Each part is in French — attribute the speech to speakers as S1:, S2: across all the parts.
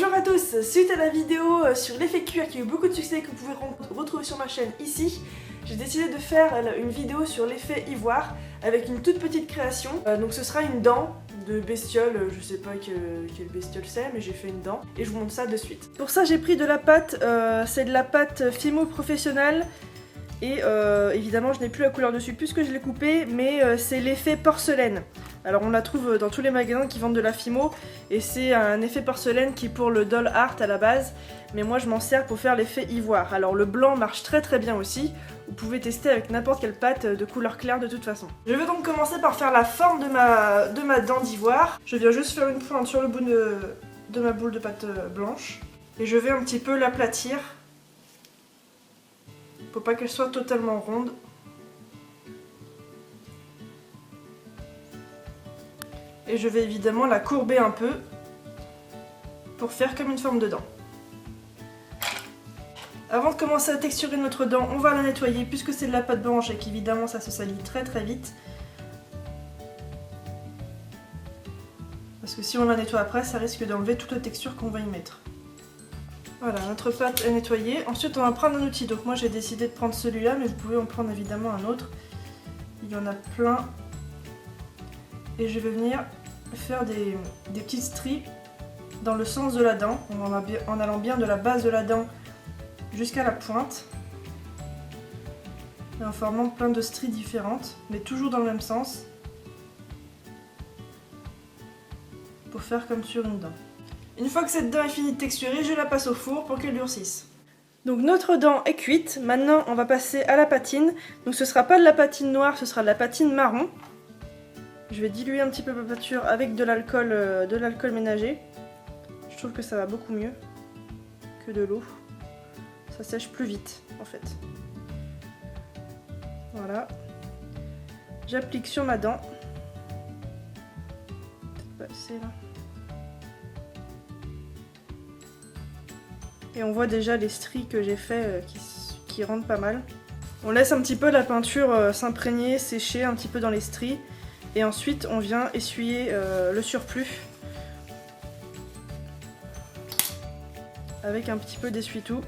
S1: Bonjour à tous, suite à la vidéo sur l'effet cuir qui a eu beaucoup de succès que vous pouvez retrouver sur ma chaîne ici, j'ai décidé de faire une vidéo sur l'effet ivoire avec une toute petite création. Donc ce sera une dent de bestiole, je sais pas quelle bestiole c'est, mais j'ai fait une dent et je vous montre ça de suite. Pour ça j'ai pris de la pâte, c'est de la pâte Fimo Professionnal. Et évidemment je n'ai plus la couleur dessus puisque je l'ai coupée, mais c'est l'effet porcelaine. Alors on la trouve dans tous les magasins qui vendent de la Fimo et c'est un effet porcelaine qui est pour le doll art à la base, mais moi je m'en sers pour faire l'effet ivoire. Alors le blanc marche très bien aussi, vous pouvez tester avec n'importe quelle pâte de couleur claire de toute façon. Je vais donc commencer par faire la forme de ma dent d'ivoire. Je viens juste faire une pointe sur le bout de ma boule de pâte blanche et je vais un petit peu l'aplatir. Faut pas qu'elle soit totalement ronde. Et je vais évidemment la courber un peu pour faire comme une forme de dent. Avant de commencer à texturer notre dent, on va la nettoyer puisque c'est de la pâte blanche et qu'évidemment ça se salit très vite. Parce que si on la nettoie après, ça risque d'enlever toute la texture qu'on va y mettre. Voilà, notre pâte est nettoyée. Ensuite, on va prendre un outil. Donc moi, j'ai décidé de prendre celui-là, mais vous pouvez en prendre évidemment un autre. Il y en a plein. Et je vais venir faire des petites stries dans le sens de la dent, en allant bien de la base de la dent jusqu'à la pointe. Et en formant plein de stries différentes, mais toujours dans le même sens. Pour faire comme sur une dent. Une fois que cette dent est finie de texturer, je la passe au four pour qu'elle durcisse. Donc notre dent est cuite, maintenant on va passer à la patine. Donc ce sera pas de la patine noire, ce sera de la patine marron. Je vais diluer un petit peu ma pâture avec de l'alcool ménager. Je trouve que ça va beaucoup mieux que de l'eau. Ça sèche plus vite en fait. Voilà. J'applique sur ma dent. Peut-être pas assez là. Et on voit déjà les stries que j'ai fait qui rentrent pas mal. On laisse un petit peu la peinture s'imprégner, sécher un petit peu dans les stries. Et ensuite on vient essuyer le surplus avec un petit peu d'essuie-tout.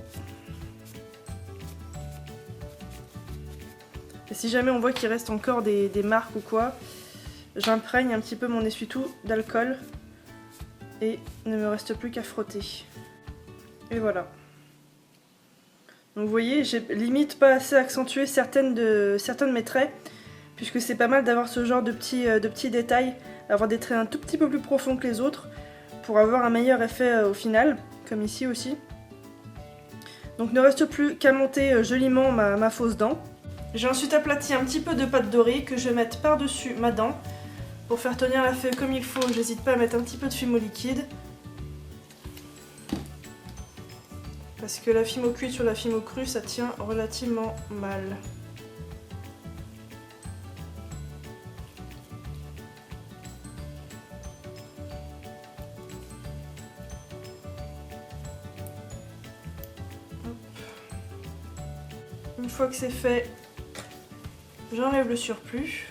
S1: Et si jamais on voit qu'il reste encore des marques ou quoi, j'imprègne un petit peu mon essuie-tout d'alcool et il ne me reste plus qu'à frotter. Et voilà. Donc vous voyez, j'ai limite pas assez accentué certains de mes traits, puisque c'est pas mal d'avoir ce genre de petits détails, d'avoir des traits un tout petit peu plus profonds que les autres, pour avoir un meilleur effet au final, comme ici aussi. Donc il ne reste plus qu'à monter joliment ma fausse dent. J'ai ensuite aplati un petit peu de pâte dorée que je vais mettre par-dessus ma dent. Pour faire tenir la feuille comme il faut, j'hésite pas à mettre un petit peu de Fimo liquide. Parce que la Fimo cuite sur la Fimo crue, ça tient relativement mal. Une fois que c'est fait, j'enlève le surplus.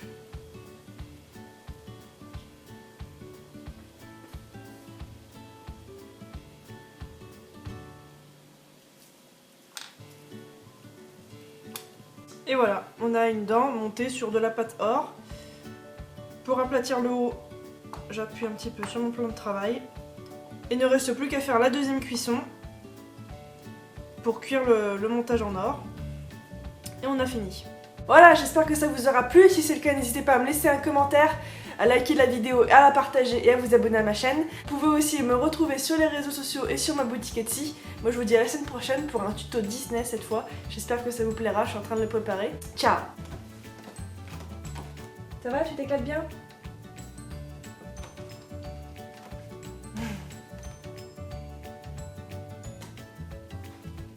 S1: Et voilà, on a une dent montée sur de la pâte or. Pour aplatir le haut, j'appuie un petit peu sur mon plan de travail. Il ne reste plus qu'à faire la deuxième cuisson pour cuire le montage en or. Et on a fini. Voilà, j'espère que ça vous aura plu. Si c'est le cas, n'hésitez pas à me laisser un commentaire, à liker la vidéo, à la partager et à vous abonner à ma chaîne. Vous pouvez aussi me retrouver sur les réseaux sociaux et sur ma boutique Etsy. Moi je vous dis à la semaine prochaine pour un tuto Disney cette fois. J'espère que ça vous plaira, je suis en train de le préparer. Ciao! Ça va, tu t'éclates bien?